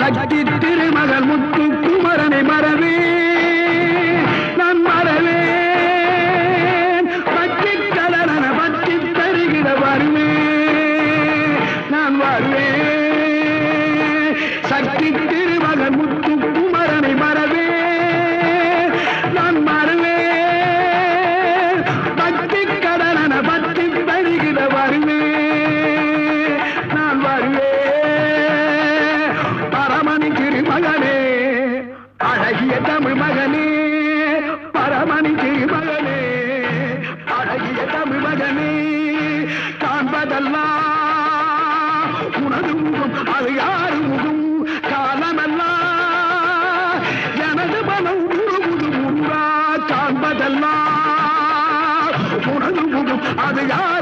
சக்தி திருமகள் முத்து குமரனை மறவே நான் மறவேன் பற்றி கடலன பற்றி தருகிற வருவேன் நான் வருவேன் சக்தி திருமகள் முத்து குமரனை மறவே நான் மறவேன் பற்றி கடலன பற்றி தருகிற வருவேன் நான் வருவேன் பரமணி திருமகனே அழகிய தமிழ் மகனே பரமணி திருமகனே அழகிய தமிழ் மகனே காண்பதெல்லாம் உனது முகம் அது யாரு முகம் காலமெல்லாம் எனது மனம் முழுமுது முருகா காண்பதெல்லாம் உனது முகம் அது யார்